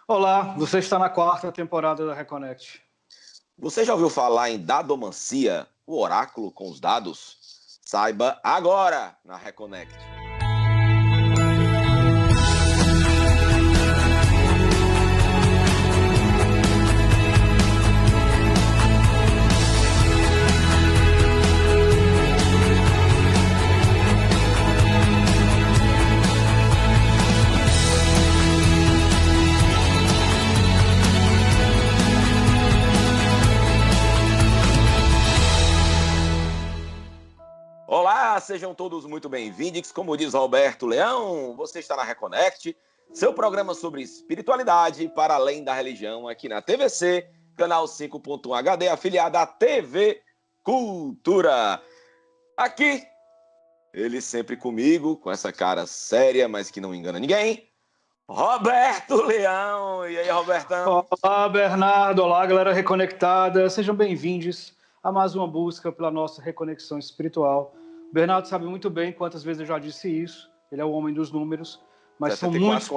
Olá, você está na quarta temporada da Reconnect. Você já ouviu falar em dadomancia, o oráculo com os dados? Saiba agora na Reconnect. Olá, sejam todos muito bem-vindos. Como diz Roberto Leão, você está na Reconnect, seu programa sobre espiritualidade para além da religião, aqui na TVC, canal 5.1 HD, afiliada à TV Cultura. Aqui, ele sempre comigo, com essa cara séria, mas que não engana ninguém, Roberto Leão. E aí, Robertão? Olá, Bernardo. Olá, galera reconectada. Sejam bem-vindos a mais uma busca pela nossa reconexão espiritual. O Bernardo sabe muito bem quantas vezes eu já disse isso. Ele é o homem dos números. Mas são muitos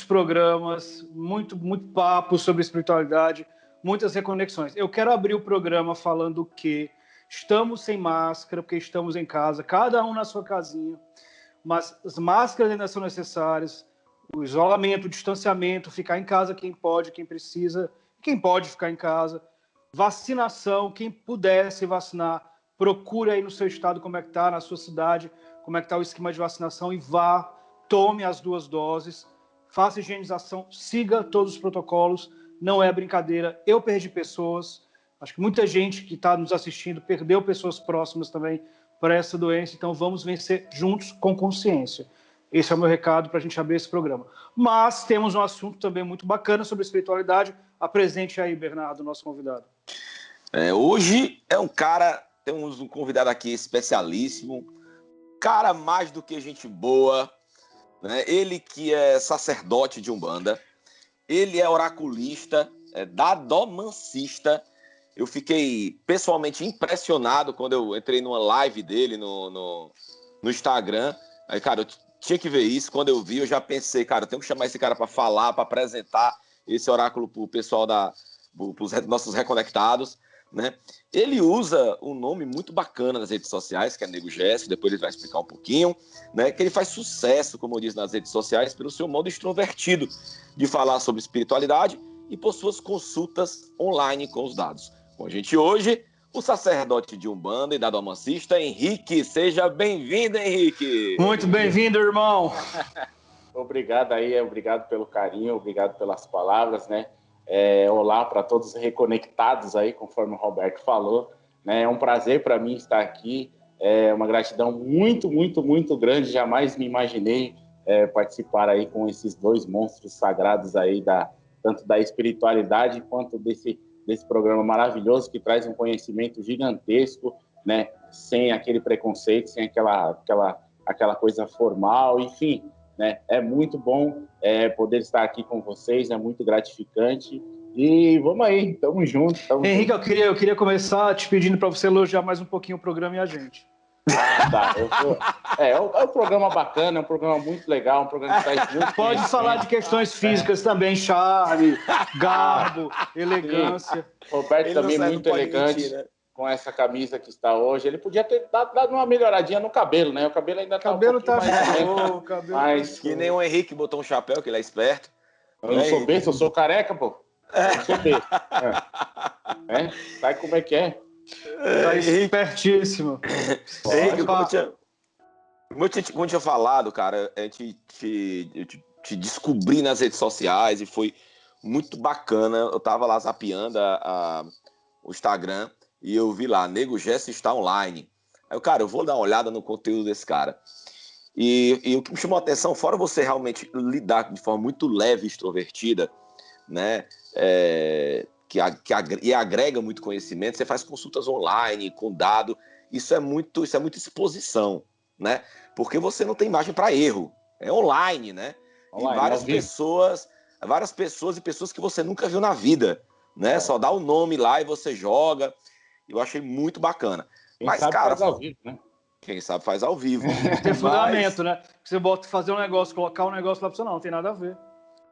programas, muito papo sobre espiritualidade, muitas reconexões. Eu quero abrir o programa falando que estamos sem máscara, porque estamos em casa, cada um na sua casinha. Mas as máscaras ainda são necessárias, o isolamento, o distanciamento, ficar em casa quem pode, quem precisa, quem pode ficar em casa. Vacinação, quem puder se vacinar, procure aí no seu estado como é que está, na sua cidade, como é que está o esquema de vacinação e vá, tome as 2 doses, faça higienização, siga todos os protocolos, não é brincadeira. Eu perdi pessoas, acho que muita gente que está nos assistindo perdeu pessoas próximas também para essa doença, então vamos vencer juntos com consciência. Esse é o meu recado para a gente abrir esse programa. Mas temos um assunto também muito bacana sobre espiritualidade. Apresente aí, Bernardo, nosso convidado. Hoje é um cara, temos um convidado aqui especialíssimo, cara mais do que gente boa, né? Ele que é sacerdote de Umbanda, ele é oraculista, é dadomancista. Eu fiquei pessoalmente impressionado quando eu entrei numa live dele no Instagram. Aí, cara, eu tinha que ver isso. Quando eu vi, eu já pensei, cara, eu tenho que chamar esse cara para falar, para apresentar esse oráculo para o pessoal, para os nossos reconectados, né? Ele usa um nome muito bacana nas redes sociais, que é Nego Gesso, depois ele vai explicar um pouquinho, né? Que ele faz sucesso, como eu disse, nas redes sociais, pelo seu modo extrovertido de falar sobre espiritualidade e por suas consultas online com os dados. Com a gente hoje, o sacerdote de Umbanda e dadomancista, Henrique. Seja bem-vindo, Henrique. Muito bem-vindo, irmão. Obrigado aí, obrigado pelo carinho, obrigado pelas palavras, né? Olá para todos os reconectados aí, conforme o Roberto falou, né? É um prazer para mim estar aqui, é uma gratidão muito grande, jamais me imaginei participar aí com esses 2 monstros sagrados aí, tanto da espiritualidade quanto desse programa maravilhoso que traz um conhecimento gigantesco, né? Sem aquele preconceito, sem aquela coisa formal, enfim, né? É muito bom poder estar aqui com vocês, é muito gratificante e vamos aí, tamo junto. Henrique, eu queria começar te pedindo para você elogiar mais um pouquinho o programa e a gente. Tá. É um programa bacana, é um programa muito legal, um programa que traz muito. Pode falar de questões físicas também, charme, garbo, elegância. Roberto também muito elegante, mentir, né? Com essa camisa que está hoje. Ele podia ter dado uma melhoradinha no cabelo, né? O cabelo ainda tá mais que nem o Henrique botou um chapéu, que ele é esperto. Eu não sou besta, eu sou careca, pô. Eu sou besta. Sabe como é que é? Tá espertíssimo. Henrique, como eu tinha falado, cara, eu te descobri nas redes sociais e foi muito bacana. Eu tava lá zapeando o Instagram e eu vi lá, Nego Gesso está online. Aí eu vou dar uma olhada no conteúdo desse cara. E o que me chamou a atenção, fora você realmente lidar de forma muito leve e extrovertida, né? E agrega muito conhecimento, você faz consultas online, com dado, isso é muito exposição, né? Porque você não tem margem para erro, é online, né? Online, e várias pessoas e pessoas que você nunca viu na vida, né? Só dá o nome lá e você joga. Eu achei muito bacana. Mas, cara, faz ao vivo, né? Quem sabe faz ao vivo. Tem fundamento, né? Você bota fazer um negócio, colocar um negócio lá pra você, não tem nada a ver.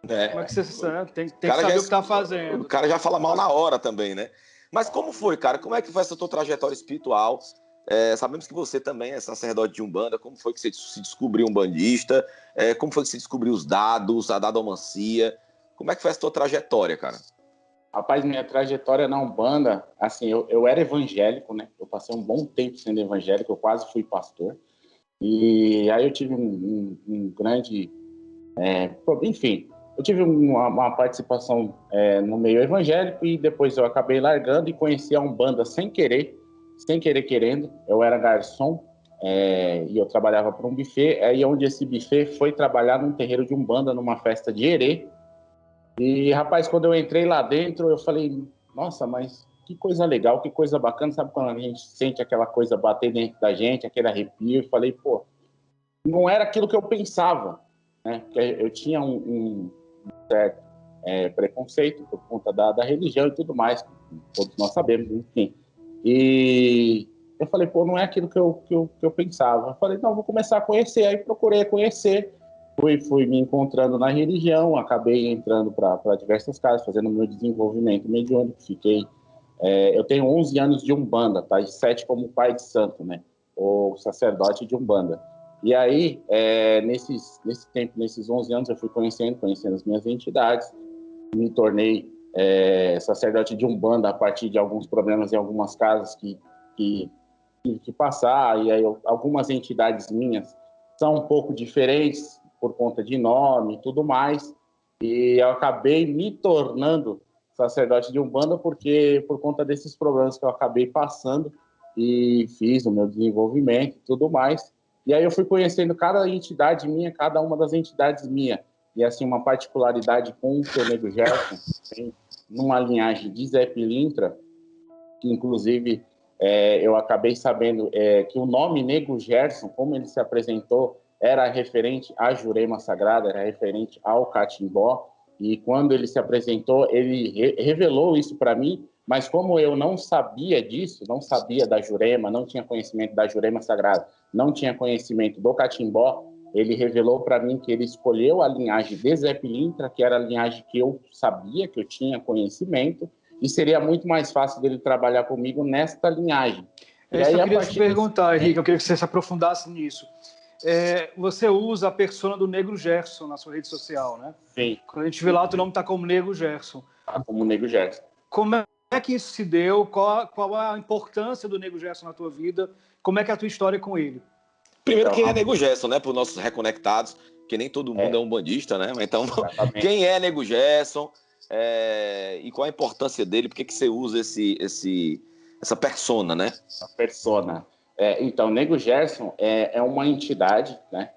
Como é que você tem que saber o que tá fazendo. O cara já fala mal na hora também, né? Mas como foi, cara? Como é que foi essa tua trajetória espiritual? Sabemos que você também é sacerdote de Umbanda. Como foi que você se descobriu umbandista? Como foi que você descobriu os dados, a dadomancia? Como é que foi essa tua trajetória, cara? Rapaz, minha trajetória na Umbanda, assim, eu era evangélico, né? Eu passei um bom tempo sendo evangélico, eu quase fui pastor. E aí eu tive um grande... enfim, eu tive uma participação no meio evangélico e depois eu acabei largando e conheci a Umbanda sem querer querendo. Eu era garçom e eu trabalhava para um buffet, aí onde esse buffet foi trabalhar num terreiro de Umbanda, numa festa de Herê. E, rapaz, quando eu entrei lá dentro, eu falei, nossa, mas que coisa legal, que coisa bacana, sabe quando a gente sente aquela coisa bater dentro da gente, aquele arrepio, eu falei, pô, não era aquilo que eu pensava, né? Porque eu tinha um certo preconceito por conta da religião e tudo mais, todos nós sabemos, enfim. E eu falei, pô, não é aquilo que eu pensava. Eu falei, não, vou começar a conhecer. Aí procurei conhecer, fui me encontrando na religião, acabei entrando para diversas casas, fazendo meu desenvolvimento mediúnico. Eu tenho 11 anos de Umbanda, tá? E 7 como pai de santo, né? Ou sacerdote de Umbanda. E aí, nesse tempo, nesses 11 anos, eu fui conhecendo as minhas entidades, me tornei sacerdote de Umbanda a partir de alguns problemas em algumas casas que tive que passar, e aí algumas entidades minhas são um pouco diferentes por conta de nome e tudo mais, e eu acabei me tornando sacerdote de Umbanda por conta desses problemas que eu acabei passando e fiz o meu desenvolvimento e tudo mais. E aí eu fui conhecendo cada entidade minha, cada uma das entidades minha. E assim, uma particularidade com o seu Nego Gerson, tem numa linhagem de Zé Pilintra, que inclusive eu acabei sabendo que o nome Nego Gerson, como ele se apresentou, era referente à Jurema Sagrada, era referente ao Catimbó, e quando ele se apresentou, ele revelou isso para mim, mas como eu não sabia disso, não sabia da Jurema, não tinha conhecimento da Jurema Sagrada, não tinha conhecimento do Catimbó, ele revelou para mim que ele escolheu a linhagem de Zé Pilintra, que era a linhagem que eu sabia, que eu tinha conhecimento, e seria muito mais fácil dele trabalhar comigo nesta linhagem. É isso que eu queria te perguntar, Henrique, eu queria que você se aprofundasse nisso. Você usa a persona do Negro Gerson na sua rede social, né? Sim. Quando a gente vê lá, o nome está como Negro Gerson. Está como Negro Gerson. Como é que isso se deu? Qual a importância do Negro Gerson na tua vida? Como é que é a tua história com ele? Primeiro, quem é Nego Gerson, né? Para os nossos reconectados, que nem todo mundo é um bandista, né? Então, exatamente. Quem é Nego Gerson e qual a importância dele? Por que você usa essa persona, né? A persona. Então, Nego Gerson é uma entidade, né,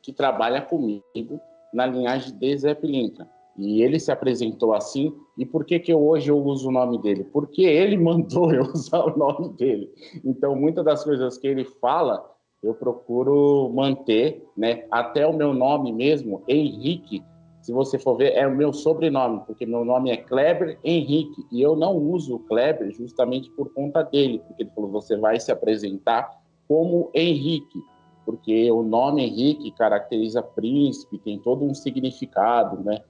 que trabalha comigo na linhagem de Zé Pilintra. E ele se apresentou assim. E por que hoje eu uso o nome dele? Porque ele mandou eu usar o nome dele. Então, muitas das coisas que ele fala, eu procuro manter, né? Até o meu nome mesmo, Henrique, se você for ver, é o meu sobrenome, porque meu nome é Kleber Henrique, e eu não uso o Kleber justamente por conta dele, porque ele falou, você vai se apresentar como Henrique, porque o nome Henrique caracteriza príncipe, tem todo um significado, né?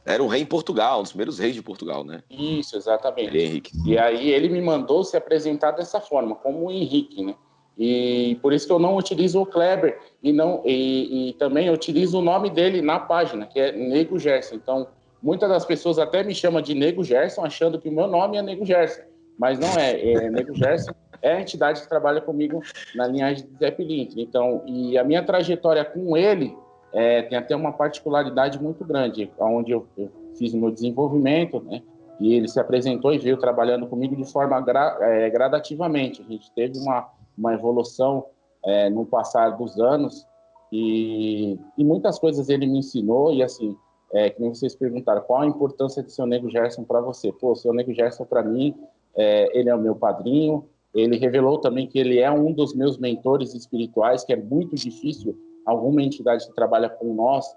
Era um rei em Portugal, um dos primeiros reis de Portugal, né? Isso, exatamente. Henrique. E aí ele me mandou se apresentar dessa forma, como Henrique, né? E por isso que eu não utilizo o Kleber e também eu utilizo o nome dele na página, que é Nego Gerson. Então, muitas das pessoas até me chamam de Nego Gerson, achando que o meu nome é Nego Gerson, mas não é. Nego Gerson é a entidade que trabalha comigo na linhagem de Zé Pilintra. Então, e a minha trajetória com ele tem até uma particularidade muito grande, onde eu fiz o meu desenvolvimento, né? E ele se apresentou e veio trabalhando comigo de forma gradativamente. A gente teve uma evolução no passar dos anos e muitas coisas ele me ensinou e assim, que nem vocês perguntaram, qual a importância do seu Nego Gerson para você? Pô, o seu Nego Gerson para mim, ele é o meu padrinho, ele revelou também que ele é um dos meus mentores espirituais, que é muito difícil alguma entidade que trabalha com nós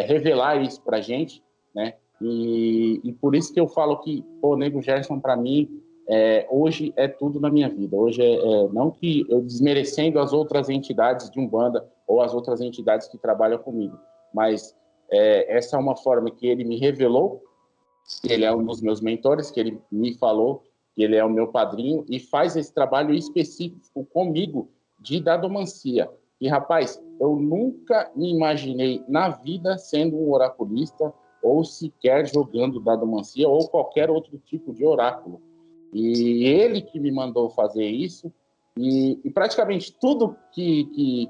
revelar isso para a gente, né? E por isso que eu falo que o Nego Gerson para mim hoje é tudo na minha vida. Hoje não que eu desmerecendo as outras entidades de Umbanda ou as outras entidades que trabalham comigo, mas essa é uma forma que ele me revelou, ele é um dos meus mentores, que ele me falou que ele é o meu padrinho e faz esse trabalho específico comigo de dadomancia. E, rapaz, eu nunca me imaginei na vida sendo um oraculista ou sequer jogando dadomancia ou qualquer outro tipo de oráculo. E ele que me mandou fazer isso, e praticamente tudo que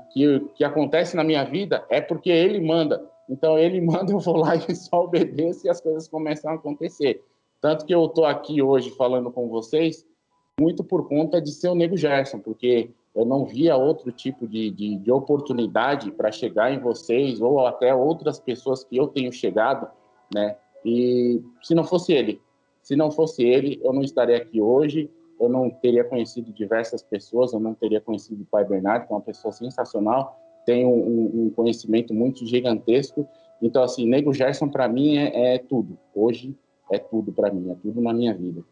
acontece na minha vida é porque ele manda. Então, ele manda, eu vou lá e só obedeço e as coisas começam a acontecer. Tanto que eu estou aqui hoje falando com vocês muito por conta de ser o Nego Gerson, porque eu não via outro tipo de oportunidade para chegar em vocês ou até outras pessoas que eu tenho chegado, né? E se não fosse ele, eu não estaria aqui hoje, eu não teria conhecido diversas pessoas, eu não teria conhecido o Pai Bernardo, que é uma pessoa sensacional, tem um conhecimento muito gigantesco. Então, assim, Nego Gerson, para mim, é tudo. Hoje é tudo para mim, é tudo na minha vida.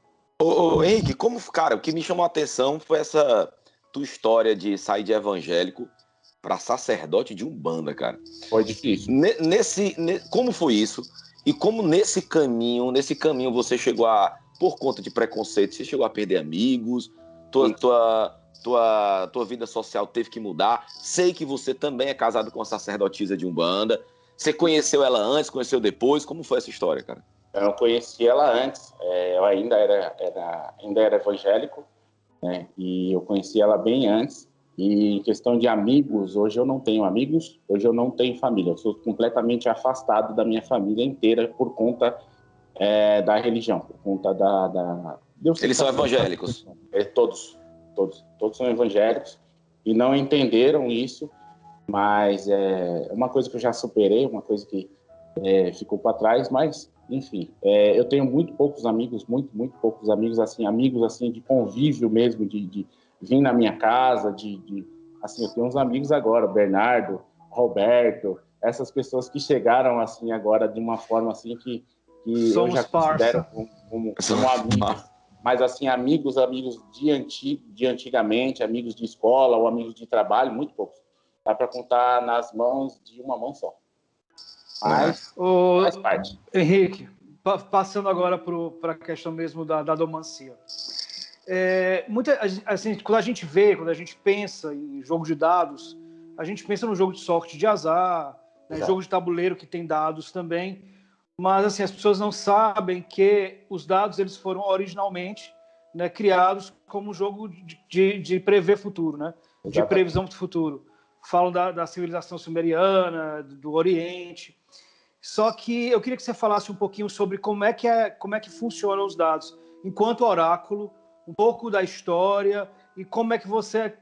Ô, Henrique, cara, o que me chamou a atenção foi essa tua história de sair de evangélico para sacerdote de Umbanda, cara. Foi difícil. Como foi isso? E como nesse caminho você chegou a, por conta de preconceito, você chegou a perder amigos, tua vida social teve que mudar. Sei que você também é casado com uma sacerdotisa de Umbanda. Você conheceu ela antes, conheceu depois? Como foi essa história, cara? Eu conheci ela antes. Eu ainda era evangélico, né? E eu conheci ela bem antes. E em questão de amigos, hoje eu não tenho amigos, hoje eu não tenho família. Eu sou completamente afastado da minha família inteira por conta da religião, por conta da... Eles são evangélicos? Todos são evangélicos e não entenderam isso, mas é uma coisa que eu já superei, uma coisa que ficou para trás, mas enfim, eu tenho muito poucos amigos, muito poucos amigos assim de convívio mesmo, de vir na minha casa, assim, eu tenho uns amigos agora, Bernardo, Roberto, essas pessoas que chegaram assim agora de uma forma assim que eu já considero como amigos, mas assim, amigos de antigamente, amigos de escola ou amigos de trabalho, muito poucos. Dá para contar nas mãos de uma mão só. Mas faz parte. Henrique, passando agora para a questão mesmo da domancia. Assim, quando a gente pensa em jogo de dados, a gente pensa no jogo de sorte de azar, né, jogo de tabuleiro que tem dados também, mas assim, as pessoas não sabem que os dados eles foram originalmente, né, criados como um jogo de prever futuro, né, de previsão do futuro. Falam da civilização sumeriana, do Oriente. Só que eu queria que você falasse um pouquinho sobre como é que funcionam os dados enquanto oráculo, um pouco da história e como é que você...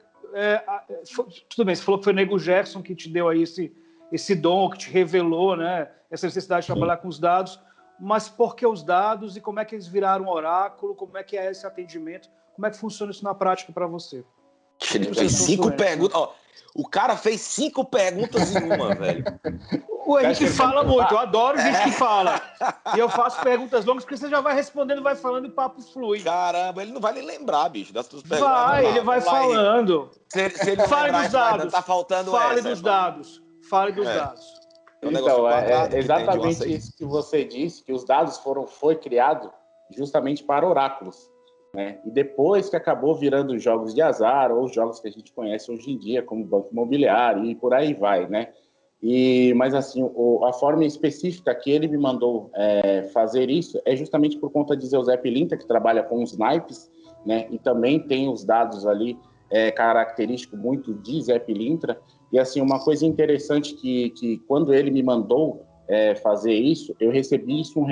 tudo bem, você falou que foi Nego Gerson que te deu aí esse dom, que te revelou, né, essa necessidade de trabalhar com os dados, mas por que os dados e como é que eles viraram oráculo, como é que é esse atendimento, como é que funciona isso na prática para você? Ele fez 5 perguntas. Ó, o cara fez 5 perguntas em uma, velho. O Henrique fala muito, eu adoro gente que fala. E eu faço perguntas longas, porque você já vai respondendo, vai falando e o papo flui. Caramba, ele não vai nem lembrar, bicho, das tuas perguntas. Vai, ele vai falando. Se ele fale dos dados. Tá faltando fale dos dados. Fale dos dados. Então, exatamente isso que você disse, que os dados foi criado justamente para oráculos, né? E depois que acabou virando jogos de azar, ou os jogos que a gente conhece hoje em dia, como Banco Imobiliário, e por aí vai, né? Mas assim, a forma específica que ele me mandou fazer isso é justamente por conta de Zé Pilintra, que trabalha com os naipes, né? E também tem os dados ali característico muito de Zé Pilintra. E assim, uma coisa interessante que quando ele me mandou fazer isso, eu recebi isso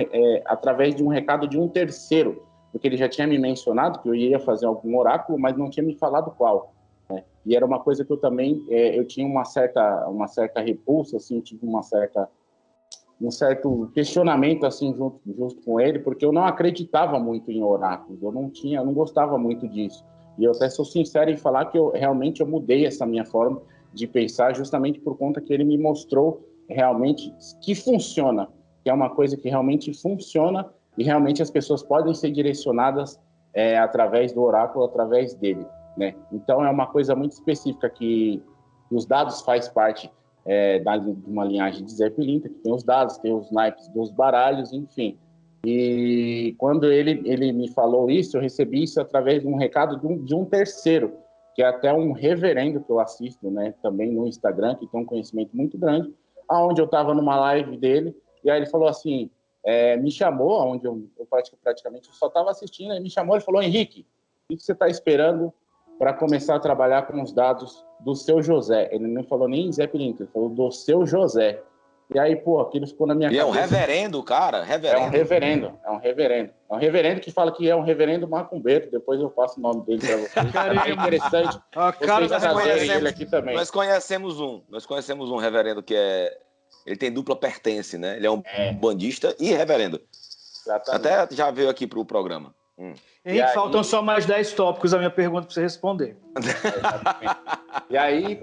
através de um recado de um terceiro, porque ele já tinha me mencionado que eu ia fazer algum oráculo, mas não tinha me falado qual. E era uma coisa que eu também eu tinha uma certa repulsa, assim, eu tive um certo questionamento assim junto com ele, porque eu não acreditava muito em oráculos, eu não gostava muito disso. E eu até sou sincero em falar que eu mudei essa minha forma de pensar justamente por conta que ele me mostrou realmente que funciona, que é uma coisa que realmente funciona e realmente as pessoas podem ser direcionadas através do oráculo, através dele, né? Então é uma coisa muito específica que os dados faz parte de uma linhagem de Zé Pilintra, que tem os dados, tem os naipes dos baralhos, enfim. E quando ele me falou isso, eu recebi isso através de um recado de um terceiro, que é até um reverendo que eu assisto, né, também no Instagram, que tem um conhecimento muito grande, aonde eu estava numa live dele, e aí ele falou assim, me chamou, onde eu praticamente só estava assistindo, ele me chamou e falou, Henrique, o que você está esperando para começar a trabalhar com os dados do seu José? Ele não falou nem Zé Pilintra, ele falou do seu José. E aí, pô, aquilo ficou na minha cabeça. É um reverendo, cara, reverendo. É um reverendo que fala que é um reverendo macumbeiro. Depois eu passo o nome dele para vocês. É interessante vocês trazerem ele aqui também. Nós conhecemos um reverendo que ele tem dupla pertence, né? Ele é um bandista e reverendo. Exatamente. Até já veio aqui pro programa. Henrique, faltam só mais 10 tópicos a minha pergunta para você responder. E aí,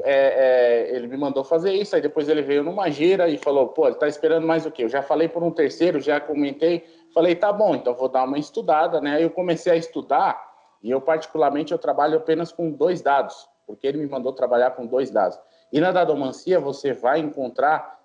ele me mandou fazer isso, aí depois ele veio numa gira e falou, pô, ele tá esperando mais o quê? Eu já falei por um terceiro, já comentei, falei, tá bom, então vou dar uma estudada, né? Aí eu comecei a estudar, e eu particularmente, eu trabalho apenas com 2 dados, porque ele me mandou trabalhar com 2 dados. E na dadomancia, você vai encontrar,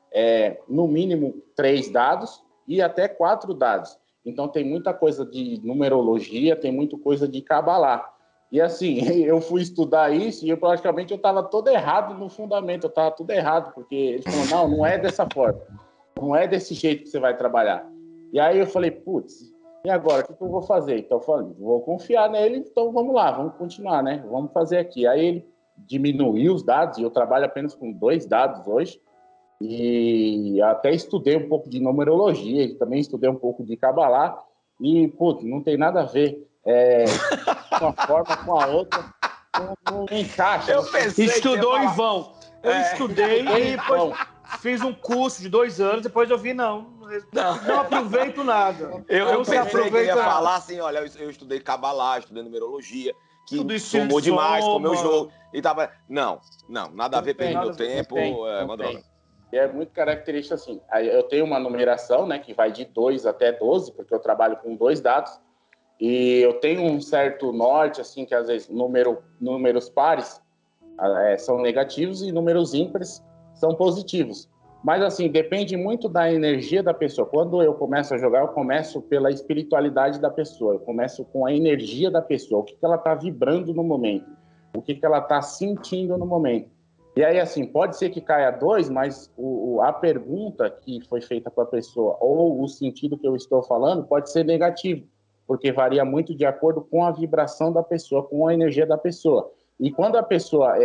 no mínimo, 3 dados e até 4 dados. Então, tem muita coisa de numerologia, tem muita coisa de cabalá. E, assim, eu fui estudar isso e eu praticamente estava todo errado no fundamento, eu estava tudo errado, porque eles falaram, não é dessa forma, não é desse jeito que você vai trabalhar. E aí eu falei, putz, e agora, o que eu vou fazer? Então, eu falei, vou confiar nele, então vamos lá, vamos continuar, né? Vamos fazer aqui. Aí ele diminuiu os dados, e eu trabalho apenas com 2 dados hoje, e até estudei um pouco de numerologia, também estudei um pouco de cabalá, e, putz, não tem nada a ver uma forma com a outra, não encaixa. Estudou em vão. Eu estudei e depois fiz um curso de 2 anos, depois eu vi, não aproveito nada. Eu pensei que ele ia falar assim, olha, eu estudei cabalá, estudei numerologia, que somou demais com o meu jogo. E tava... Não, nada a ver, perdi meu tempo. Uma droga. E é muito característico assim. Eu tenho uma numeração, né, que vai de 2 até 12, porque eu trabalho com 2 dados. E eu tenho um certo norte, assim, que às vezes números pares são negativos e números ímpares são positivos. Mas, assim, depende muito da energia da pessoa. Quando eu começo a jogar, eu começo pela espiritualidade da pessoa. Eu começo com a energia da pessoa, o que ela está vibrando no momento, o que ela está sentindo no momento. E aí, assim, pode ser que caia 2, mas a pergunta que foi feita para a pessoa ou o sentido que eu estou falando pode ser negativo, porque varia muito de acordo com a vibração da pessoa, com a energia da pessoa. E quando a pessoa,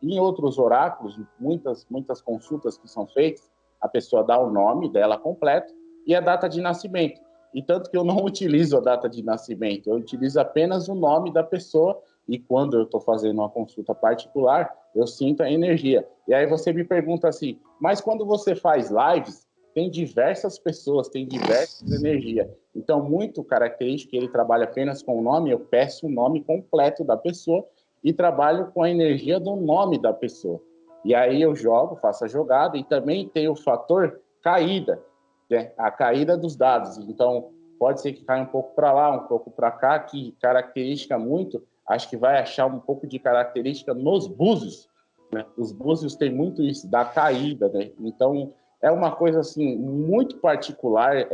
em outros oráculos, muitas consultas que são feitas, a pessoa dá o nome dela completo e a data de nascimento. E tanto que eu não utilizo a data de nascimento, eu utilizo apenas o nome da pessoa. E quando eu estou fazendo uma consulta particular, eu sinto a energia. E aí você me pergunta assim, mas quando você faz lives, tem diversas pessoas, tem diversas energias. Então, muito característico que ele trabalha apenas com o nome, eu peço o nome completo da pessoa e trabalho com a energia do nome da pessoa. E aí eu jogo, faço a jogada, e também tem o fator caída, né? A caída dos dados. Então, pode ser que caia um pouco para lá, um pouco para cá, que característica muito... Acho que vai achar um pouco de característica nos búzios, né? Os búzios têm muito isso, da caída, né? Então, é uma coisa, assim, muito particular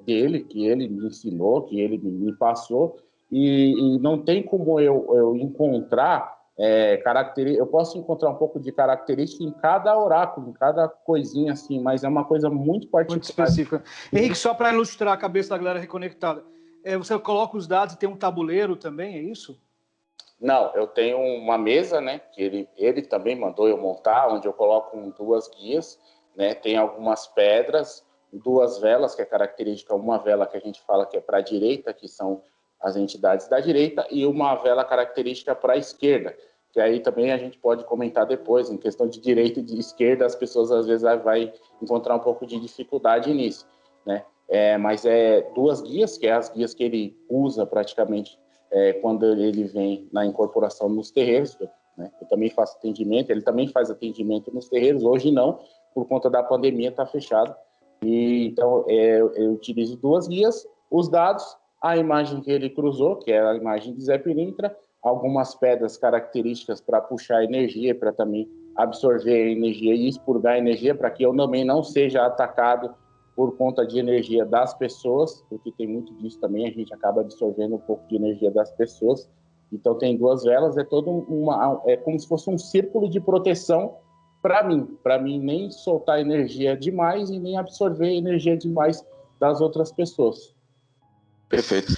dele, que ele me ensinou, que ele me passou, e não tem como eu encontrar característica. Eu posso encontrar um pouco de característica em cada oráculo, em cada coisinha, assim, mas é uma coisa muito particular. Muito específica. Henrique, só para ilustrar a cabeça da galera reconectada, você coloca os dados e tem um tabuleiro também, é isso? Não, eu tenho uma mesa, né, que ele também mandou eu montar, onde eu coloco 2 guias, né, tem algumas pedras, 2 velas, que é característica, uma vela que a gente fala que é para a direita, que são as entidades da direita, e uma vela característica para a esquerda, que aí também a gente pode comentar depois, em questão de direita e de esquerda, as pessoas às vezes vai encontrar um pouco de dificuldade nisso, né, mas 2 guias, que é as guias que ele usa praticamente quando ele vem na incorporação nos terreiros, né? Eu também faço atendimento, ele também faz atendimento nos terreiros, hoje não, por conta da pandemia, está fechado. E, então, eu utilizo 2 guias, os dados, a imagem que ele cruzou, que é a imagem de Zé Pilintra, algumas pedras características para puxar energia, para também absorver energia e expurgar energia para que eu também não seja atacado por conta de energia das pessoas, porque tem muito disso também, a gente acaba absorvendo um pouco de energia das pessoas. Então tem 2 velas, é como se fosse um círculo de proteção para mim nem soltar energia demais e nem absorver energia demais das outras pessoas. Perfeito.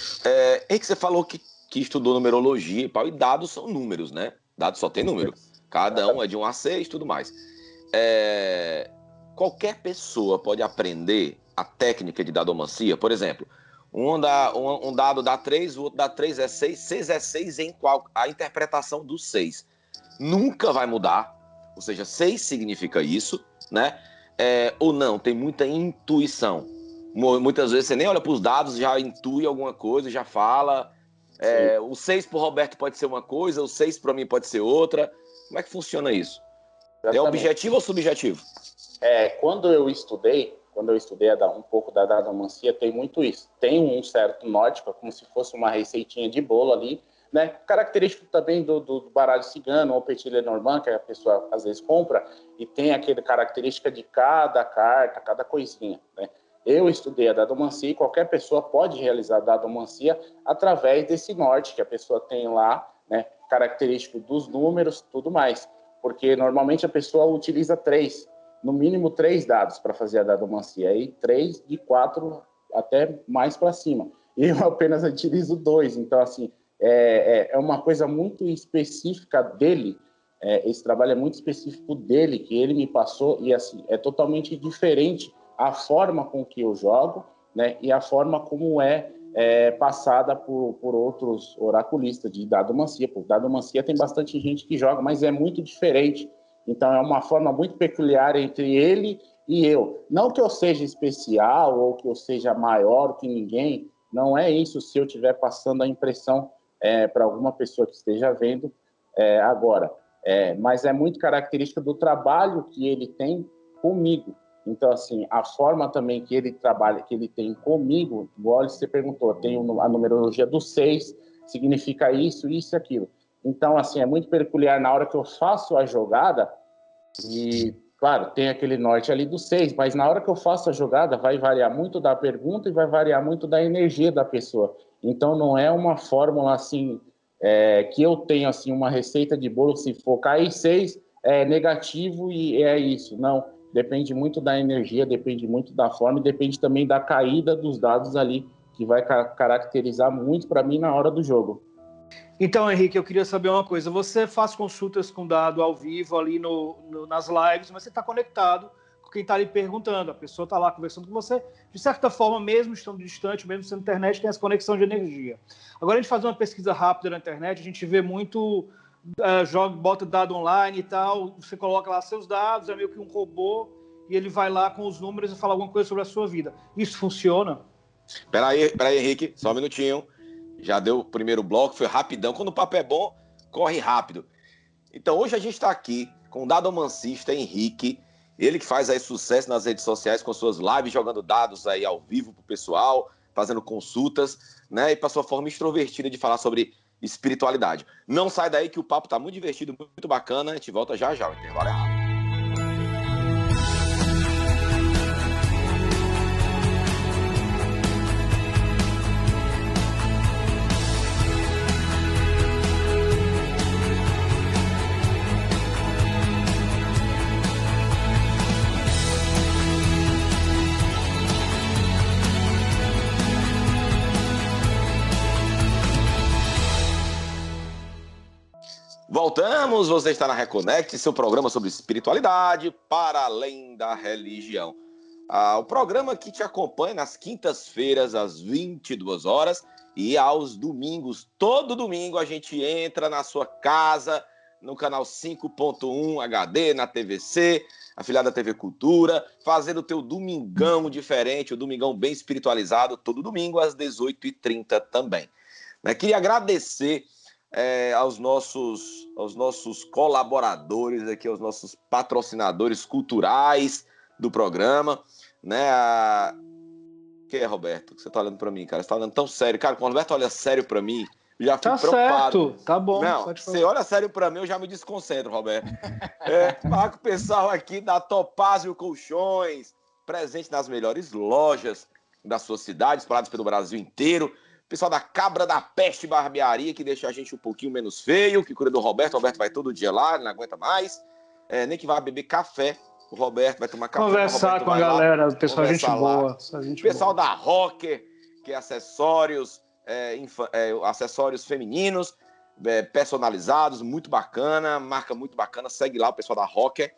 Henrique, você falou que estudou numerologia e tal, e dados são números, né? Dados só tem número. Cada um é de 1 a 6 e tudo mais. Qualquer pessoa pode aprender a técnica de dadomancia? Por exemplo, um dado dá 3, o outro dá 3 é 6, 6 é 6 em qual a interpretação do 6 nunca vai mudar, ou seja, 6 significa isso, né? Ou não, tem muita intuição. Muitas vezes você nem olha para os dados, já intui alguma coisa, já fala. O 6 para o Roberto pode ser uma coisa, o 6 para mim pode ser outra. Como é que funciona isso? Exatamente. É objetivo ou subjetivo? Quando eu estudei um pouco da dadomancia, tem muito isso. Tem um certo norte, como se fosse uma receitinha de bolo ali, né? Característico também do baralho cigano ou petit Lenormand, que a pessoa às vezes compra, e tem aquele característica de cada carta, cada coisinha, né? Eu estudei a dadomancia e qualquer pessoa pode realizar a dadomancia através desse norte que a pessoa tem lá, né? Característico dos números, tudo mais. Porque normalmente a pessoa utiliza 3, no mínimo 3 dados para fazer a dadomancia. Aí 3 de 4 até mais para cima. E eu apenas utilizo 2. Então, assim, é uma coisa muito específica dele. Esse trabalho é muito específico dele, que ele me passou. E, assim, é totalmente diferente a forma com que eu jogo, né? E a forma como é passada por outros oraculistas de dadomancia. Por dadomancia tem bastante gente que joga, mas é muito diferente. Então, é uma forma muito peculiar entre ele e eu. Não que eu seja especial ou que eu seja maior que ninguém, não é isso se eu estiver passando a impressão para alguma pessoa que esteja vendo agora. Mas é muito característica do trabalho que ele tem comigo. Então, assim, a forma também que ele trabalha, que ele tem comigo, igual você perguntou, tem a numerologia do 6, significa isso, isso e aquilo. Então, assim, é muito peculiar na hora que eu faço a jogada, e, claro, tem aquele norte ali do 6, mas na hora que eu faço a jogada, vai variar muito da pergunta e vai variar muito da energia da pessoa. Então, não é uma fórmula, assim, que eu tenho, assim, uma receita de bolo, se for cair 6, é negativo e é isso. Não, depende muito da energia, depende muito da forma e depende também da caída dos dados ali, que vai caracterizar muito para mim na hora do jogo. Então, Henrique, eu queria saber uma coisa. Você faz consultas com dado ao vivo ali nas lives, mas você está conectado com quem está ali perguntando. A pessoa está lá conversando com você. De certa forma, mesmo estando distante, mesmo sendo internet, tem essa conexão de energia. Agora, a gente faz uma pesquisa rápida na internet, a gente vê muito... bota dado online e tal, você coloca lá seus dados, é meio que um robô, e ele vai lá com os números e fala alguma coisa sobre a sua vida. Isso funciona? Peraí, Henrique, só um minutinho. Já deu o primeiro bloco, foi rapidão. Quando o papo é bom, corre rápido. Então, hoje a gente está aqui com o dadomancista Henrique, ele que faz aí sucesso nas redes sociais com suas lives, jogando dados aí ao vivo pro pessoal, fazendo consultas, né? E para sua forma extrovertida de falar sobre espiritualidade. Não sai daí que o papo tá muito divertido, muito bacana. A gente volta já já, o intervalo é rápido. Voltamos, você está na Reconnect, seu programa sobre espiritualidade para além da religião. O programa que te acompanha nas quintas-feiras, às 22 horas e aos domingos. Todo domingo a gente entra na sua casa, no canal 5.1 HD, na TVC, afiliada da TV Cultura, fazendo o teu domingão diferente, o domingão bem espiritualizado, todo domingo às 18h30 também. Queria agradecer aos nossos colaboradores aqui, aos nossos patrocinadores culturais do programa, né? Que é, Roberto? Que você tá olhando para mim, cara? Você tá olhando tão sério. Cara, quando o Roberto olha sério para mim, Já fico Tá preocupado. certo, tá bom. Não, você olha sério pra mim, eu já me desconcentro, Roberto. Marco o pessoal aqui da Topázio Colchões, presente nas melhores lojas da sua cidade, espalhados pelo Brasil inteiro. Pessoal da Cabra da Peste Barbearia, que deixa a gente um pouquinho menos feio, que cuida do Roberto. O Roberto vai todo dia lá, ele não aguenta mais. Nem que vá beber café, o Roberto vai tomar café. Conversar com a galera, o pessoal, gente boa. Pessoal da Rocker, que é acessórios, acessórios femininos, personalizados, muito bacana, marca muito bacana, segue lá o pessoal da Rocker.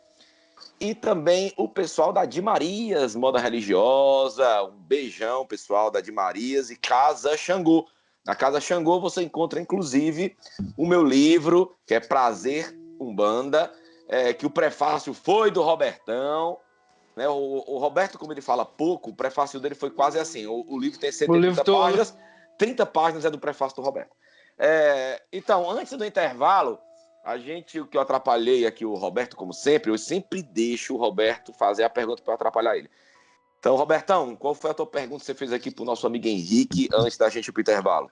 E também o pessoal da Di Marias, moda religiosa, um beijão, pessoal da Di Marias e Casa Xangô. Na Casa Xangô você encontra, inclusive, o meu livro, que é Prazer Umbanda, que o prefácio foi do Robertão. Né? O Roberto, como ele fala pouco, o prefácio dele foi quase assim, o livro tem 130 páginas, 30 páginas é do prefácio do Roberto. Então, antes do intervalo, o que eu atrapalhei aqui o Roberto, como sempre, eu sempre deixo o Roberto fazer a pergunta para eu atrapalhar ele. Então, Robertão, qual foi a tua pergunta que você fez aqui para o nosso amigo Henrique, antes da gente ir para o intervalo?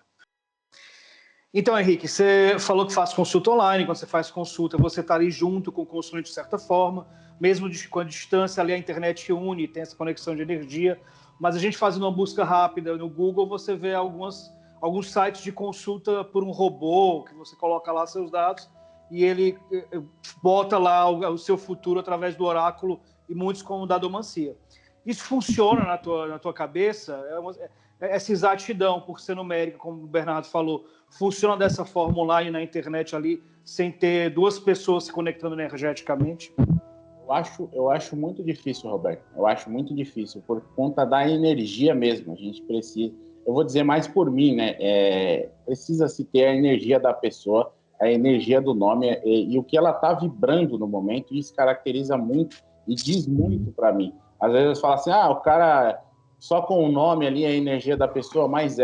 Então, Henrique, você falou que faz consulta online. Quando você faz consulta, você está ali junto com o consulente de certa forma, mesmo com a distância, ali a internet une, tem essa conexão de energia, mas a gente fazendo uma busca rápida no Google, você vê alguns sites de consulta por um robô, que você coloca lá seus dados e ele bota lá o seu futuro através do oráculo, e muitos com dadomancia. Isso funciona na tua cabeça? Essa exatidão, por ser numérica, como o Bernardo falou, funciona dessa forma online na internet ali, sem ter duas pessoas se conectando energeticamente? Eu acho muito difícil, Roberto. Eu acho muito difícil, por conta da energia mesmo. A gente precisa... Eu vou dizer mais por mim, né? Precisa-se ter a energia da pessoa, a energia do nome e o que ela está vibrando no momento. Isso caracteriza muito e diz muito para mim. Às vezes fala assim, o cara só com o nome ali, a energia da pessoa, mas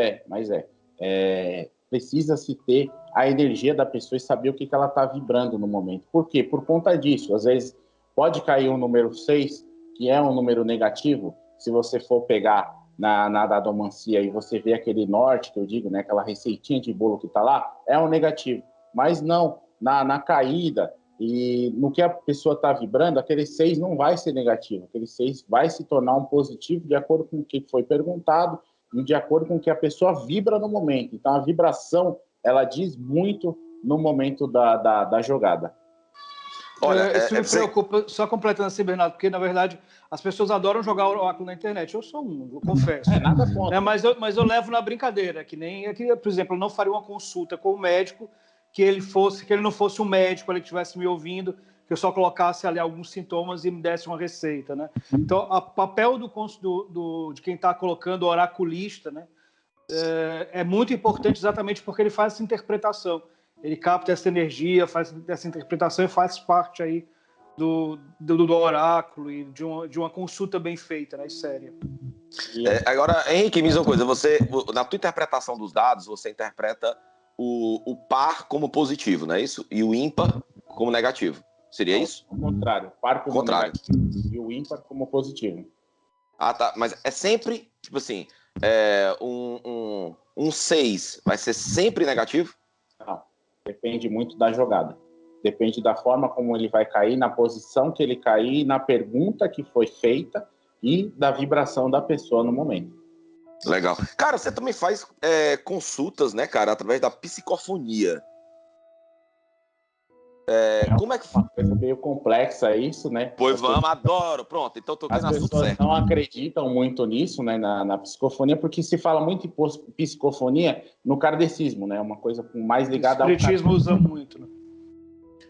precisa-se ter a energia da pessoa e saber o que ela está vibrando no momento. Por quê? Por conta disso. Às vezes pode cair um número 6, que é um número negativo. Se você for pegar na dadomancia e você vê aquele norte, que eu digo, né, aquela receitinha de bolo que está lá, é um negativo. Mas não, na caída e no que a pessoa está vibrando, aquele 6 não vai ser negativo, aquele 6 vai se tornar um positivo de acordo com o que foi perguntado e de acordo com o que a pessoa vibra no momento. Então, a vibração, ela diz muito no momento da jogada. Olha, isso me preocupa, só completando assim, Bernardo, porque, na verdade, as pessoas adoram jogar oráculo na internet. Eu sou eu confesso. Nada contra. Mas eu levo na brincadeira, que nem aqui, por exemplo, eu não faria uma consulta com o médico que ele não fosse um médico, ele que estivesse me ouvindo, que eu só colocasse ali alguns sintomas e me desse uma receita, né? Então, o papel de quem está colocando o oraculista, né, é muito importante exatamente porque ele faz essa interpretação. Ele capta essa energia, faz essa interpretação e faz parte aí do oráculo e de uma consulta bem feita, né, séria. Agora, Henrique, me diz uma coisa, na tua interpretação dos dados, você interpreta o par como positivo, não é isso? E o ímpar como negativo. Seria isso? Ao contrário, o par como negativo e o ímpar como positivo. Ah, tá. Mas é sempre, tipo assim, um 6 vai ser sempre negativo? Não. Depende muito da jogada. Depende da forma como ele vai cair, na posição que ele cair, na pergunta que foi feita e da vibração da pessoa no momento. Legal. Cara, você também faz consultas, né, cara, através da psicofonia. Como é que... Uma coisa meio complexa isso, né? Pois vamos, adoro. Pronto, então tô aqui no assunto certo. As pessoas não acreditam muito nisso, né, na psicofonia, porque se fala muito em psicofonia no kardecismo, né? Uma coisa mais ligada ao... O espiritismo usa muito, né?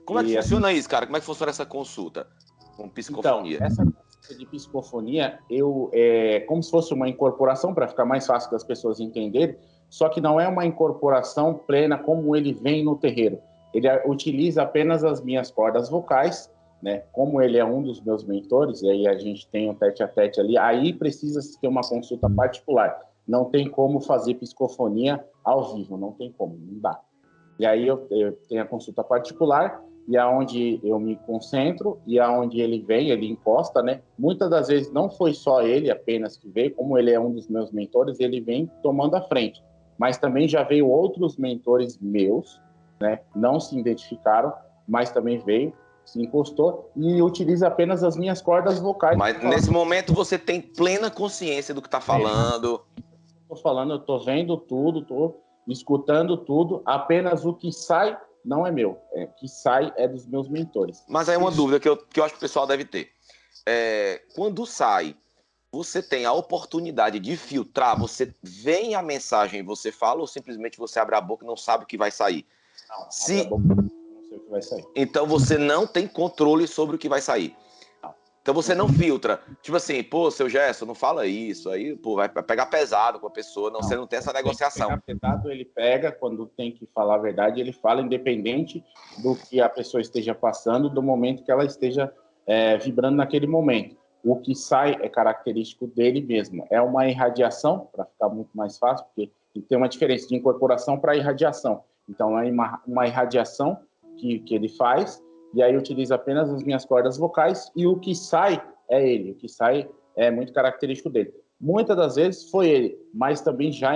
Como é que funciona isso, cara? Como é que funciona essa consulta com psicofonia? Então, essa consulta de psicofonia, como se fosse uma incorporação, para ficar mais fácil das pessoas entenderem, só que não é uma incorporação plena como ele vem no terreiro. Ele utiliza apenas as minhas cordas vocais, né? Como ele é um dos meus mentores, e aí a gente tem um tete-a-tete ali, aí precisa ter uma consulta particular. Não tem como fazer psicofonia ao vivo, não tem como, não dá. E aí eu tenho a consulta particular, e aonde eu me concentro, e aonde ele vem, ele encosta, né? Muitas das vezes não foi só ele apenas que veio, como ele é um dos meus mentores, ele vem tomando a frente. mas também já veio outros mentores meus, né? Não se identificaram, mas também veio, se encostou e utiliza apenas as minhas cordas vocais. Mas nesse momento você tem plena consciência do que está falando. Estou falando, eu estou vendo tudo, estou escutando tudo, apenas o que sai não é meu, o que sai é dos meus mentores. Mas aí uma dúvida que eu acho que o pessoal deve ter. Quando sai, você tem a oportunidade de filtrar, você vem a mensagem e você fala, ou simplesmente você abre a boca e não sabe o que vai sair? Não, abre a boca, não sei o que vai sair. Então você não tem controle sobre o que vai sair. Então você não filtra. Tipo assim, pô, seu Gerson, não fala isso. Aí, pô, vai pegar pesado com a pessoa. Não, você não tem essa negociação. Pegar pesado, ele pega. Quando tem que falar a verdade, ele fala, independente do que a pessoa esteja passando, do momento que ela esteja vibrando naquele momento. O que sai é característico dele mesmo. É uma irradiação, para ficar muito mais fácil, porque tem uma diferença de incorporação para irradiação. Então, é uma irradiação que ele faz, e aí utiliza apenas as minhas cordas vocais, e o que sai é ele, o que sai é muito característico dele. Muitas das vezes foi ele, mas também já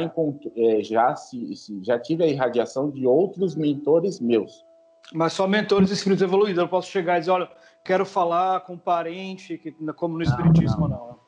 tive a irradiação de outros mentores meus. Mas só mentores de espíritos evoluídos. Eu não posso chegar e dizer, olha, quero falar com um parente, como no espiritismo, não.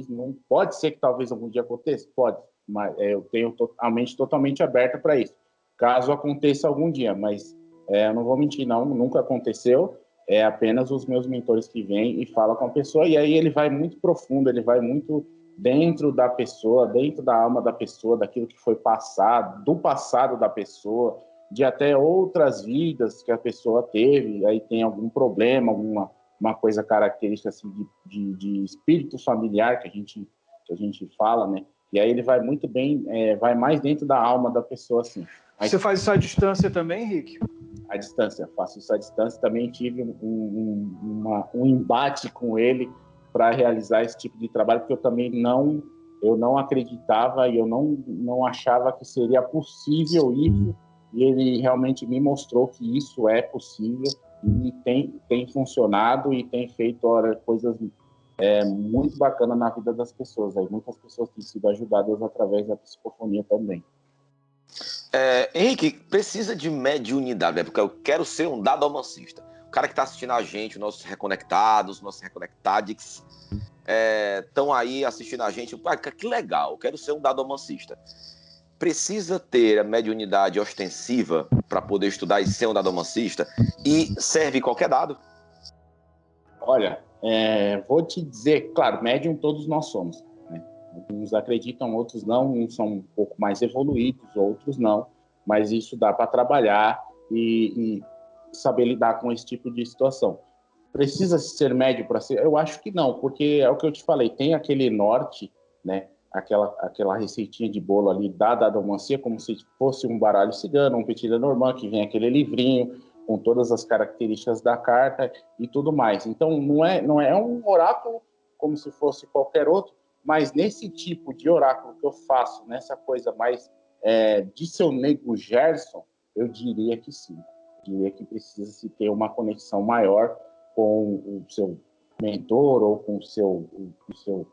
Não pode ser que talvez algum dia aconteça? Pode, mas eu tenho a mente totalmente aberta para isso. Caso aconteça algum dia, mas eu não vou mentir, não, nunca aconteceu. É apenas os meus mentores que vêm e falam com a pessoa, e aí ele vai muito profundo, ele vai muito dentro da pessoa, dentro da alma da pessoa, daquilo que foi passado, do passado da pessoa, de até outras vidas que a pessoa teve, aí tem algum problema, uma coisa característica assim, de espírito familiar que a gente fala, né? E aí ele vai muito bem, vai mais dentro da alma da pessoa, assim. Você faz isso à distância também, Henrique? À distância, faço isso à distância. Também tive um embate com ele para realizar esse tipo de trabalho, porque eu também não acreditava e eu não achava que seria possível isso, e ele realmente me mostrou que isso é possível e tem funcionado e tem feito coisas muito bacanas na vida das pessoas. Aí muitas pessoas têm sido ajudadas através da psicofonia também. Henrique, precisa de mediunidade, né? Porque eu quero ser um dadomancista. O cara que está assistindo a gente, os nossos reconectados, nossos reconectadix, estão aí assistindo a gente. Que legal, eu quero ser um dadomancista. Precisa ter a mediunidade ostensiva para poder estudar e ser um dadomancista? E serve qualquer dado? Olha, vou te dizer, claro, médium todos nós somos. Uns acreditam, outros não, uns são um pouco mais evoluídos, outros não, mas isso dá para trabalhar e saber lidar com esse tipo de situação. Precisa ser médio para ser? Eu acho que não, porque é o que eu te falei, tem aquele norte, né? Aquela receitinha de bolo ali da dadomancia, como se fosse um baralho cigano, um petit Lenormand, que vem aquele livrinho com todas as características da carta e tudo mais. Então, não é um oráculo como se fosse qualquer outro, mas nesse tipo de oráculo que eu faço, nessa coisa mais de seu nego Gerson, eu diria que sim. Eu diria que precisa se ter uma conexão maior com o seu mentor ou com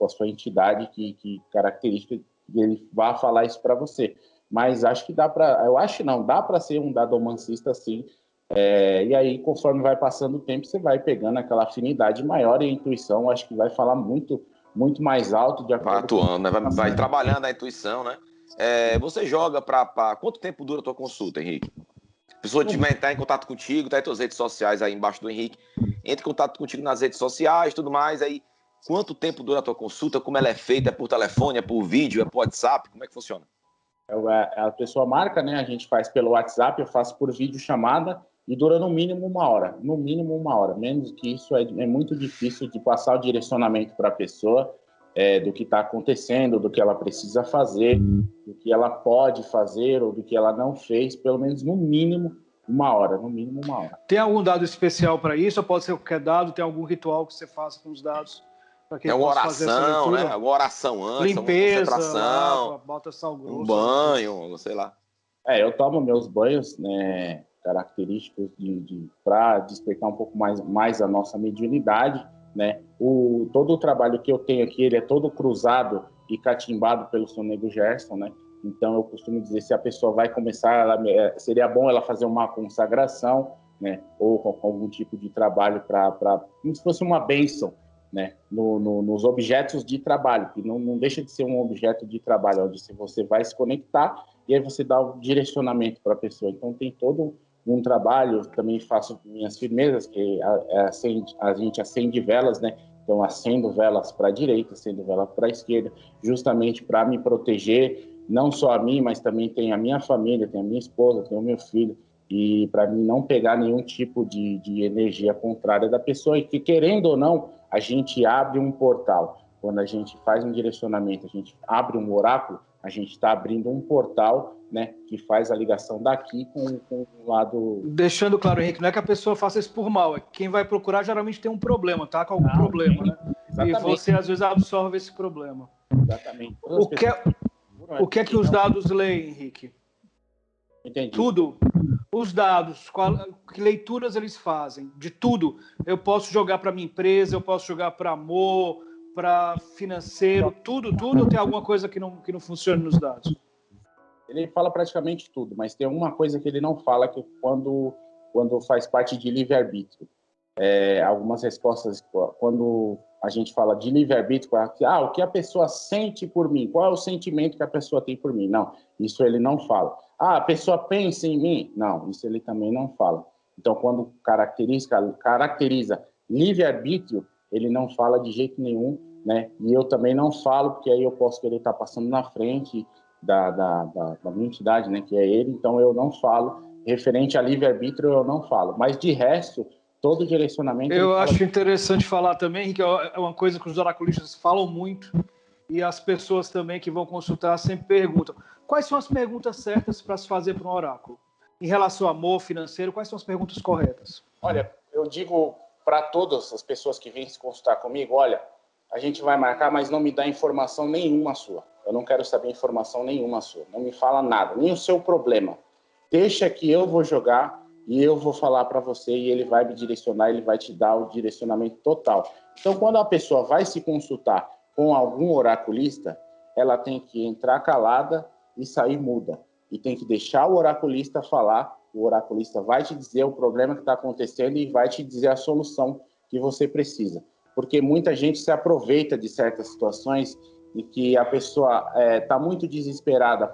a sua entidade que característica que ele vá falar isso para você. Mas acho que dá para ser um dadomancista sim. E aí, conforme vai passando o tempo, você vai pegando aquela afinidade maior e a intuição, acho que vai falar muito mais alto. Vai atuando, né? Vai trabalhando a intuição, né? Você joga para... Quanto tempo dura a tua consulta, Henrique? A pessoa está em contato contigo, tá em tuas redes sociais aí embaixo do Henrique, entra em contato contigo nas redes sociais e tudo mais, aí quanto tempo dura a tua consulta, como ela é feita, é por telefone, é por vídeo, é por WhatsApp, como é que funciona? A pessoa marca, né? A gente faz pelo WhatsApp, eu faço por vídeo chamada e dura no mínimo 1 hora. No mínimo 1 hora. Menos que isso é muito difícil de passar o direcionamento para a pessoa do que está acontecendo, do que ela precisa fazer, do que ela pode fazer ou do que ela não fez, pelo menos no mínimo 1 hora. No mínimo 1 hora. Tem algum dado especial para isso? Ou pode ser qualquer dado? Tem algum ritual que você faça com os dados? É uma oração, né? Uma oração antes, limpeza, uma concentração, lava, bota sal grosso, um banho, sei lá. Eu tomo meus banhos, né, característicos para despertar um pouco mais a nossa mediunidade, né? Todo o trabalho que eu tenho aqui, ele é todo cruzado e catimbado pelo Sonego Gerson, né? Então, eu costumo dizer, se a pessoa vai começar, seria bom ela fazer uma consagração, né? Ou com algum tipo de trabalho como se fosse uma bênção, né? Nos objetos de trabalho, que não deixa de ser um objeto de trabalho, onde você vai se conectar e aí você dá o direcionamento para a pessoa. Então, tem todo um trabalho, também faço minhas firmezas, que a gente acende velas, né? Então, acendo velas para a direita, acendo velas para a esquerda, justamente para me proteger, não só a mim, mas também tem a minha família, tem a minha esposa, tem o meu filho, e para mim não pegar nenhum tipo de energia contrária da pessoa, e que, querendo ou não, a gente abre um portal. Quando a gente faz um direcionamento, a gente abre um oráculo, a gente está abrindo um portal, né, que faz a ligação daqui com o lado... Deixando claro, Henrique, não é que a pessoa faça isso por mal, é que quem vai procurar geralmente tem um problema, tá? Com algum problema, né? Exatamente. E você, às vezes, absorve esse problema. Exatamente. O que é que os dados leem, Henrique? Entendi. Tudo. Os dados, que leituras eles fazem, de tudo. Eu posso jogar para minha empresa, eu posso jogar para amor, para financeiro, tudo, ou tem alguma coisa que não funciona nos dados? Ele fala praticamente tudo, mas tem uma coisa que ele não fala, que quando faz parte de livre-arbítrio. Algumas respostas, quando a gente fala de livre-arbítrio, o que a pessoa sente por mim, qual é o sentimento que a pessoa tem por mim? Não, isso ele não fala. A pessoa pensa em mim? Não, isso ele também não fala. Então, quando caracteriza livre-arbítrio, ele não fala de jeito nenhum, né? E eu também não falo, porque aí eu posso querer estar passando na frente da minha entidade, né, que é ele, então eu não falo. Referente a livre-arbítrio, eu não falo. Mas, de resto, todo o direcionamento... Eu acho interessante falar também, que é uma coisa que os oraculistas falam muito, e as pessoas também que vão consultar sempre perguntam. Quais são as perguntas certas para se fazer para um oráculo? Em relação ao amor, financeiro, quais são as perguntas corretas? Olha, eu digo para todas as pessoas que vêm se consultar comigo, olha, a gente vai marcar, mas não me dá informação nenhuma sua. Eu não quero saber informação nenhuma sua. Não me fala nada, nem o seu problema. Deixa que eu vou jogar e eu vou falar para você e ele vai me direcionar, ele vai te dar o direcionamento total. Então, quando a pessoa vai se consultar com algum oraculista, ela tem que entrar calada e sair muda. E tem que deixar o oraculista falar. O oraculista vai te dizer o problema que está acontecendo e vai te dizer a solução que você precisa. Porque muita gente se aproveita de certas situações e que a pessoa está muito desesperada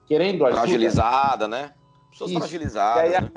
querendo ajuda. Fragilizada, né? Pessoas fragilizadas. E aí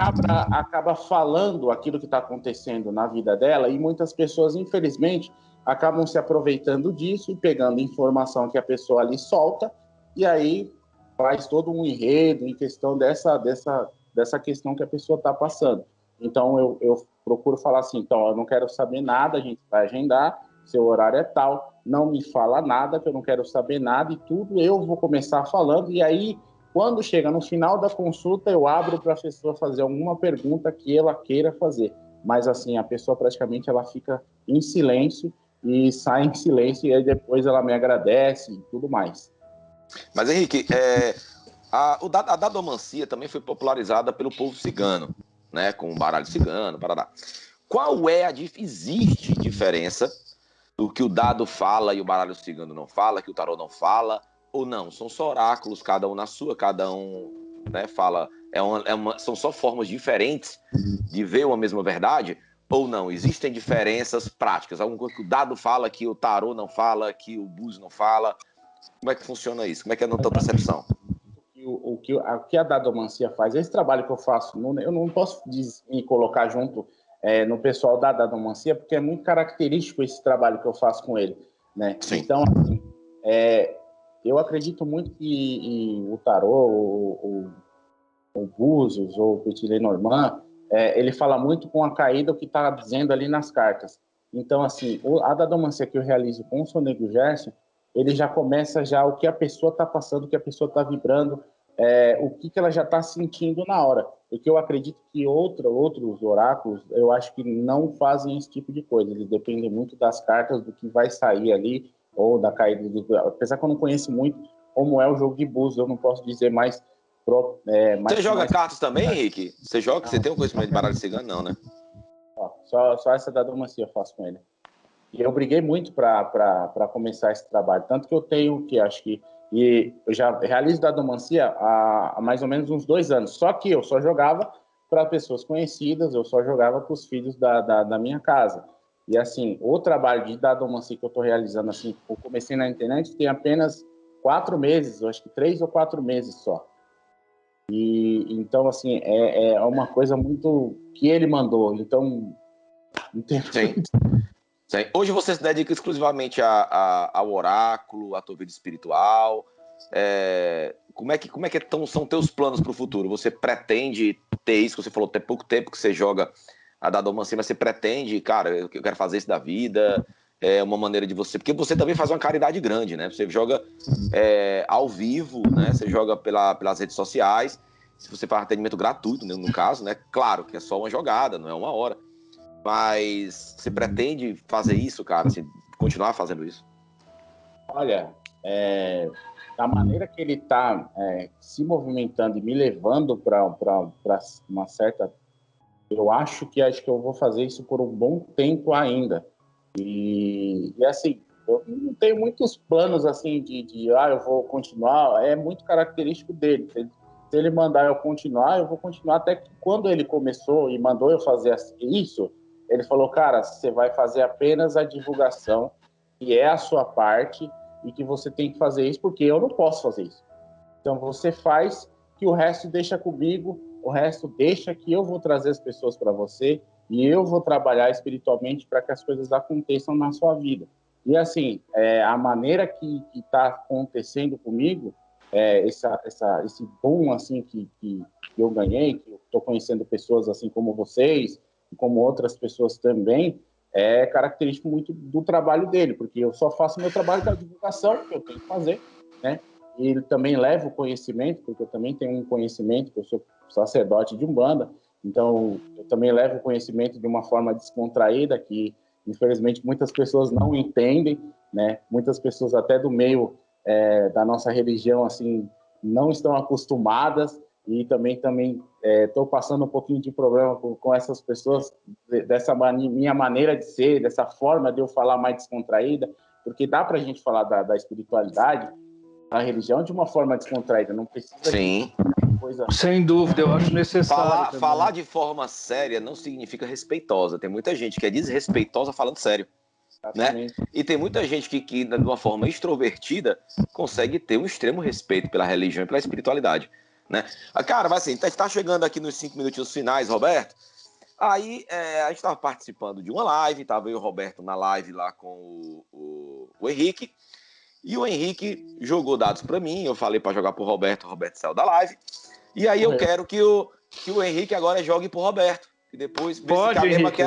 acaba falando aquilo que está acontecendo na vida dela, e muitas pessoas, infelizmente, acabam se aproveitando disso e pegando informação que a pessoa ali solta, e aí faz todo um enredo em questão dessa questão que a pessoa está passando. Então, eu procuro falar assim, então, eu não quero saber nada, a gente vai agendar, seu horário é tal, não me fala nada, que eu não quero saber nada, e tudo eu vou começar falando, e aí, quando chega no final da consulta, eu abro para a pessoa fazer alguma pergunta que ela queira fazer. Mas, assim, a pessoa praticamente ela fica em silêncio e sai em silêncio, e aí depois ela me agradece e tudo mais. Mas, Henrique, a dadomancia também foi popularizada pelo povo cigano, né? Com o baralho cigano, parará. Qual é existe diferença do que o dado fala e o baralho cigano não fala, que o tarô não fala, ou não? São só oráculos, cada um na sua, cada um, né, fala... são só formas diferentes de ver uma mesma verdade, ou não? Existem diferenças práticas? Alguma coisa que o dado fala que o tarô não fala, que o búzio não fala? Como é que funciona isso? Como é que é na tua percepção? O que a dadomancia faz, esse trabalho que eu faço, eu não posso me colocar junto no pessoal da dadomancia, porque é muito característico esse trabalho que eu faço com ele, né? Sim. Então, assim, eu acredito muito que o tarô, o Búzios ou o Petit Lenormand, ele fala muito com a caída, o que está dizendo ali nas cartas. Então, assim, a dadomancia que eu realizo com o Sonego Gerson, ele já começa o que a pessoa está passando, o que a pessoa está vibrando, o que ela já está sentindo na hora. Porque eu acredito que outros oráculos, eu acho que não fazem esse tipo de coisa. Eles dependem muito das cartas, do que vai sair ali, ou da caída. Apesar que eu não conheço muito como é o jogo de Búzios, eu não posso dizer mais... Você joga cartas também, Henrique? Você joga? Você tem um conhecimento de baralho cigano? Não, né? Só essa dadomancia eu faço com ele. E eu briguei muito para começar esse trabalho. Tanto que eu tenho que, acho que... E eu já realizo dadomancia há mais ou menos uns 2 anos. Só que eu só jogava para pessoas conhecidas, eu só jogava para os filhos da minha casa. E, assim, o trabalho de dadomancia que eu estou realizando, assim, eu comecei na internet, tem apenas 4 meses, eu acho que 3 ou 4 meses só. E, então, assim, é uma coisa muito que ele mandou. Então, não tem... Sim. Sim. Hoje você se dedica exclusivamente ao oráculo, à tua vida espiritual. Como é que são teus planos para o futuro? Você pretende ter isso? Que você falou, tem pouco tempo que você joga a dadomancia, mas você pretende, cara, eu quero fazer isso da vida? É uma maneira de você... Porque você também faz uma caridade grande, né? Você joga ao vivo, né? Você joga pelas redes sociais. Se você faz atendimento gratuito, né, no caso, né? Claro que é só uma jogada, não é 1 hora. Mas você pretende fazer isso, cara? Assim, continuar fazendo isso? Olha, da maneira que ele está se movimentando e me levando para uma certa... Eu acho que eu vou fazer isso por um bom tempo ainda. E assim, eu não tenho muitos planos assim eu vou continuar. É muito característico dele. Se ele mandar eu continuar, eu vou continuar. Até que quando ele começou e mandou eu fazer isso, ele falou, cara, você vai fazer apenas a divulgação, que é a sua parte, e que você tem que fazer isso, porque eu não posso fazer isso. Então você faz, que o resto deixa comigo, o resto deixa que eu vou trazer as pessoas para você, e eu vou trabalhar espiritualmente para que as coisas aconteçam na sua vida. E assim, a maneira que está acontecendo comigo, esse boom assim, que eu ganhei, que eu estou conhecendo pessoas assim como vocês, como outras pessoas também, é característico muito do trabalho dele, porque eu só faço meu trabalho da divulgação que eu tenho que fazer, né? E ele também leva o conhecimento, porque eu também tenho um conhecimento, que eu sou sacerdote de Umbanda, então eu também levo o conhecimento de uma forma descontraída, que infelizmente muitas pessoas não entendem, né? Muitas pessoas até do meio da nossa religião assim não estão acostumadas, e também estou passando um pouquinho de problema com essas pessoas, dessa minha maneira de ser, dessa forma de eu falar mais descontraída, porque dá para a gente falar da espiritualidade, a religião, de uma forma descontraída, não precisa... Sim. Coisa... Sem dúvida, eu acho necessário. Falar de forma séria não significa respeitosa. Tem muita gente que é desrespeitosa falando sério. Né? E tem muita gente que, de uma forma extrovertida, consegue ter um extremo respeito pela religião e pela espiritualidade. Né? Cara, mas assim, tá chegando aqui nos 5 minutinhos finais, Roberto. Aí a gente estava participando de uma live, estava eu e o Roberto na live lá com o Henrique. E o Henrique jogou dados para mim, eu falei para jogar pro Roberto, o Roberto saiu da live. E aí eu quero que o Henrique agora jogue pro Roberto. E depois... Pode, Henrique.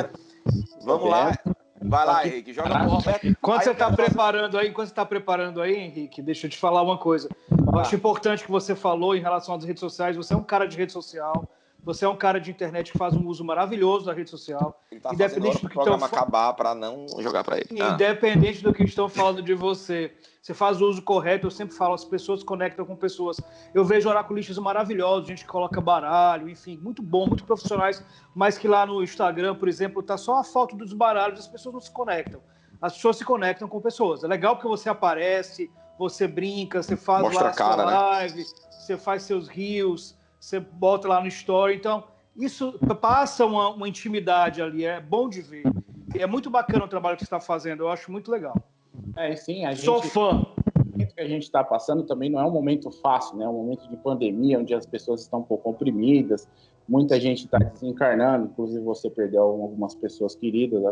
Vamos lá. Vai lá, Henrique, joga pro Roberto. Enquanto você está preparando aí, Henrique, deixa eu te falar uma coisa. Eu acho importante que você falou em relação às redes sociais. Você é um cara de rede social. Você é um cara de internet que faz um uso maravilhoso da rede social. Ele tá independente do que o programa acabar para não jogar para ele. Independente do que estão falando de você. Você faz o uso correto, eu sempre falo, as pessoas se conectam com pessoas. Eu vejo oraculistas maravilhosos, gente que coloca baralho, enfim, muito bom, muito profissionais, mas que lá no Instagram, por exemplo, tá só a foto dos baralhos, as pessoas não se conectam. As pessoas se conectam com pessoas. É legal porque você aparece, você brinca, você faz mostra lá a sua live, né? Você faz seus reels, você bota lá no story, então isso passa uma intimidade ali, é bom de ver. E é muito bacana o trabalho que você está fazendo, eu acho muito legal. Sim, sou fã. O momento que a gente está passando também não é um momento fácil, né? É um momento de pandemia, onde as pessoas estão um pouco oprimidas, muita gente está desencarnando, inclusive você perdeu algumas pessoas queridas.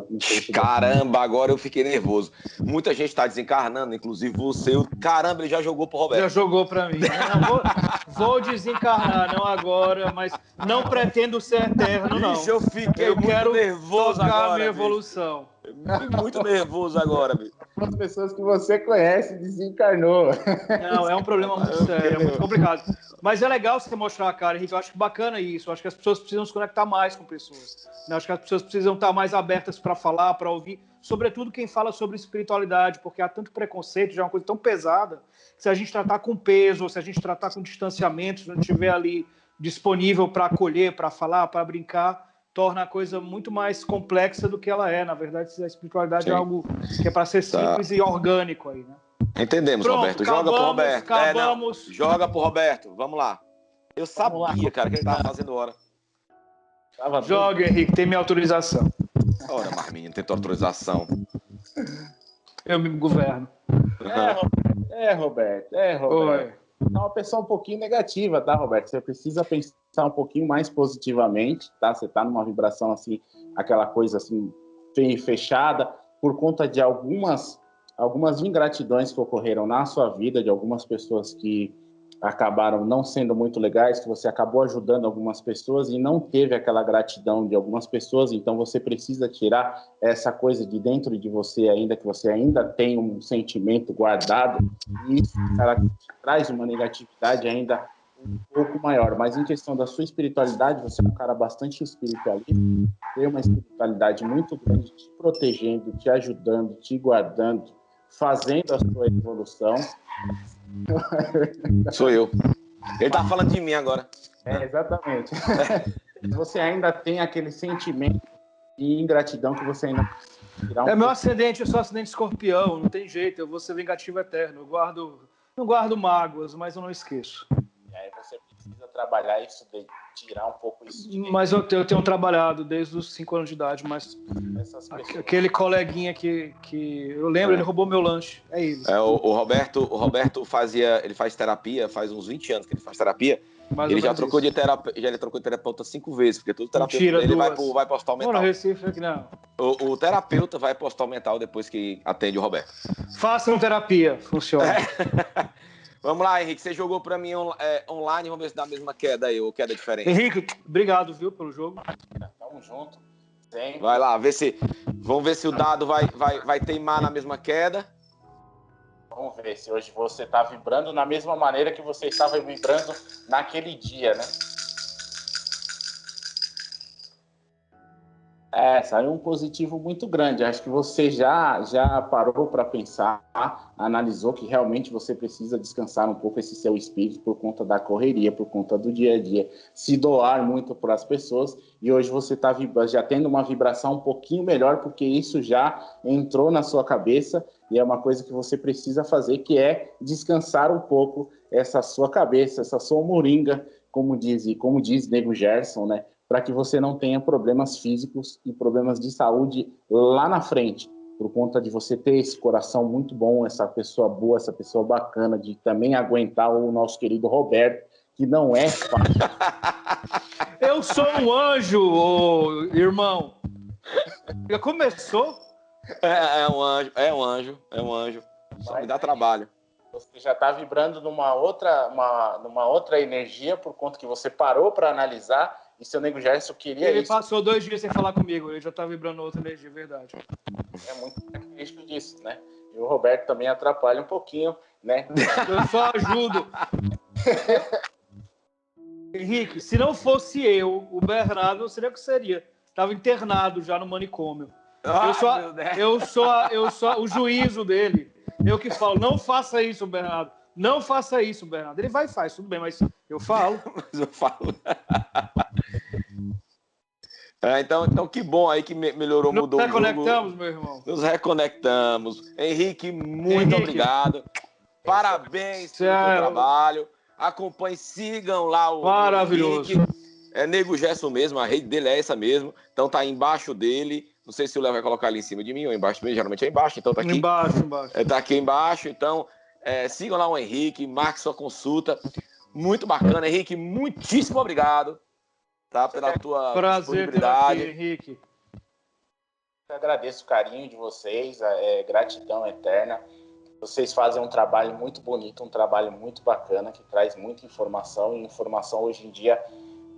Caramba, agora eu fiquei nervoso. Muita gente está desencarnando, inclusive você. Caramba, ele já jogou pro Roberto. Já jogou para mim. Vou desencarnar, não agora, mas não pretendo ser eterno, não. Ixi, eu fiquei muito nervoso agora. Tocar a minha evolução. Fiquei muito nervoso agora, bicho. As pessoas que você conhece desencarnou. Não, é um problema muito sério, é muito complicado. Mas é legal você mostrar a cara, Henrique. Eu acho bacana isso. Eu acho que as pessoas precisam se conectar mais com pessoas. Eu acho que as pessoas precisam estar mais abertas para falar, para ouvir. Sobretudo quem fala sobre espiritualidade, porque há tanto preconceito, já é uma coisa tão pesada, que se a gente tratar com peso, ou se a gente tratar com distanciamento, se não estiver ali disponível para acolher, para falar, para brincar, torna a coisa muito mais complexa do que ela é. Na verdade, a espiritualidade é algo que é para ser simples e orgânico aí, né? Entendemos, Pronto, Roberto. Joga pro Roberto. Acabamos. Joga pro Roberto. Vamos lá. Eu sabia, cara, que ele tava fazendo hora. Joga, Henrique, tem minha autorização. Ora, Marminha, não tem tua autorização. Eu me governo. Roberto. Oi. É uma pessoa um pouquinho negativa, tá, Roberto? Você precisa pensar um pouquinho mais positivamente, tá? Você tá numa vibração assim, aquela coisa assim, fechada, por conta de algumas ingratidões que ocorreram na sua vida, de algumas pessoas que acabaram não sendo muito legais, que você acabou ajudando algumas pessoas e não teve aquela gratidão de algumas pessoas, então você precisa tirar essa coisa de dentro de você ainda, que você ainda tem um sentimento guardado, e isso, cara, traz uma negatividade ainda um pouco maior. Mas em questão da sua espiritualidade, você é um cara bastante espiritualista, tem uma espiritualidade muito grande, te protegendo, te ajudando, te guardando, fazendo a sua evolução. Sou eu. Ele tá falando de mim agora. Exatamente. Você ainda tem aquele sentimento de ingratidão que você ainda tirar meu ascendente, eu sou ascendente escorpião, não tem jeito, eu vou ser vingativo eterno. Não guardo mágoas, mas eu não esqueço. E aí você precisa trabalhar isso, tirar um pouco isso de dentro. Mas eu tenho trabalhado desde os 5 anos de idade, mas aquele coleguinha que eu lembro, ele roubou meu lanche. É ele. O Roberto faz terapia, faz uns 20 anos que ele faz terapia. Ele já trocou de terapeuta 5 vezes, porque todo terapeuta dele vai pro hospital mental. Não, no Recife aqui não. O terapeuta vai pro hospital mental depois que atende o Roberto. Façam terapia, funciona. Vamos lá, Henrique, você jogou pra mim online, vamos ver se dá a mesma queda aí, ou queda diferente. Henrique, obrigado, viu, pelo jogo. Tamo junto. Sempre. Vai lá, vamos ver se o dado vai teimar na mesma queda. Vamos ver se hoje você está vibrando da mesma maneira que você estava vibrando naquele dia, né? Saiu um positivo muito grande. Acho que você já parou para pensar, analisou que realmente você precisa descansar um pouco esse seu espírito por conta da correria, por conta do dia a dia, se doar muito para as pessoas. E hoje você está já tendo uma vibração um pouquinho melhor, porque isso já entrou na sua cabeça e é uma coisa que você precisa fazer, que é descansar um pouco essa sua cabeça, essa sua moringa, como diz Nego Gerson, né? Para que você não tenha problemas físicos e problemas de saúde lá na frente, por conta de você ter esse coração muito bom, essa pessoa boa, essa pessoa bacana, de também aguentar o nosso querido Roberto, que não é fácil. Eu sou um anjo, irmão. Já começou? É um anjo. Só me dá trabalho. Você já está vibrando numa outra energia, por conta que você parou para analisar. E seu Nego Gerson queria ele isso. Ele passou 2 dias sem falar comigo, ele já tá vibrando outra energia, verdade. É muito característico disso, né? E o Roberto também atrapalha um pouquinho, né? Eu só ajudo. Henrique, se não fosse eu, o Bernardo, não seria o que seria. Estava internado já no manicômio. Eu sou o juízo dele. Eu que falo, não faça isso, Bernardo. Não faça isso, Bernardo. Ele vai e faz, tudo bem, mas eu falo. Mas eu falo. Então que bom aí que melhorou, mudou o jogo. Nos reconectamos, meu irmão. Nos reconectamos. Henrique, muito obrigado. Parabéns pelo seu trabalho. Acompanhem, sigam lá o maravilhoso. Henrique. É Nego Gerson mesmo, a rede dele é essa mesmo. Então tá embaixo dele. Não sei se o Léo vai colocar ali em cima de mim ou embaixo de mim, geralmente é embaixo, então tá aqui. Embaixo. Tá aqui embaixo, então sigam lá o Henrique, marque sua consulta. Muito bacana, Henrique, muitíssimo obrigado, tá, pela tua disponibilidade. Aqui, Henrique. Eu agradeço o carinho de vocês, gratidão eterna. Vocês fazem um trabalho muito bonito, um trabalho muito bacana, que traz muita informação, e informação hoje em dia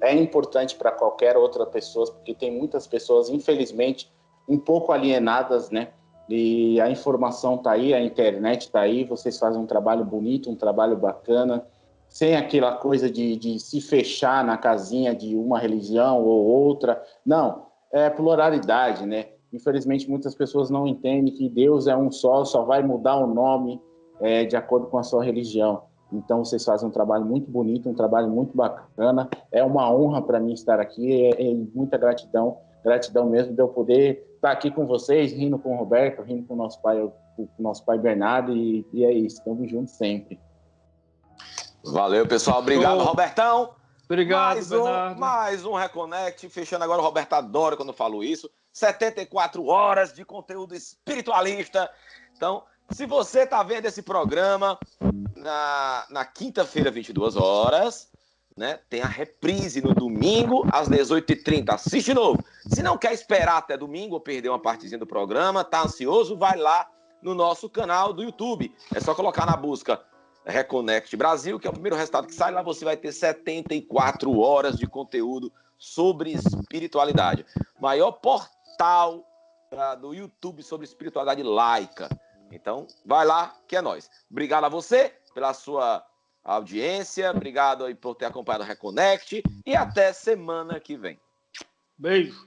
é importante para qualquer outra pessoa, porque tem muitas pessoas, infelizmente, um pouco alienadas, né? E a informação tá aí, a internet tá aí, vocês fazem um trabalho bonito, um trabalho bacana, sem aquela coisa de se fechar na casinha de uma religião ou outra. Não, é pluralidade, né? Infelizmente, muitas pessoas não entendem que Deus é um só vai mudar o nome de acordo com a sua religião. Então, vocês fazem um trabalho muito bonito, um trabalho muito bacana. É uma honra para mim estar aqui, muita gratidão, gratidão mesmo de eu poder estar aqui com vocês, rindo com o Roberto, rindo com o nosso pai Bernardo, e é isso, estamos juntos sempre. Valeu, pessoal. Obrigado, Robertão. Obrigado, Bernardo. Mais um Reconnect. Fechando agora, o Roberto adora quando eu falo isso. 74 horas de conteúdo espiritualista. Então, se você está vendo esse programa na quinta-feira, 22 horas, né, tem a reprise no domingo, às 18h30. Assiste de novo. Se não quer esperar até domingo ou perder uma partezinha do programa, tá ansioso, vai lá no nosso canal do YouTube. É só colocar na busca Reconnect Brasil, que é o primeiro resultado que sai. Lá você vai ter 74 horas de conteúdo sobre espiritualidade. Maior portal do YouTube sobre espiritualidade laica. Então, vai lá, que é nóis. Obrigado a você pela sua audiência. Obrigado aí por ter acompanhado o Reconnect. E até semana que vem. Beijo.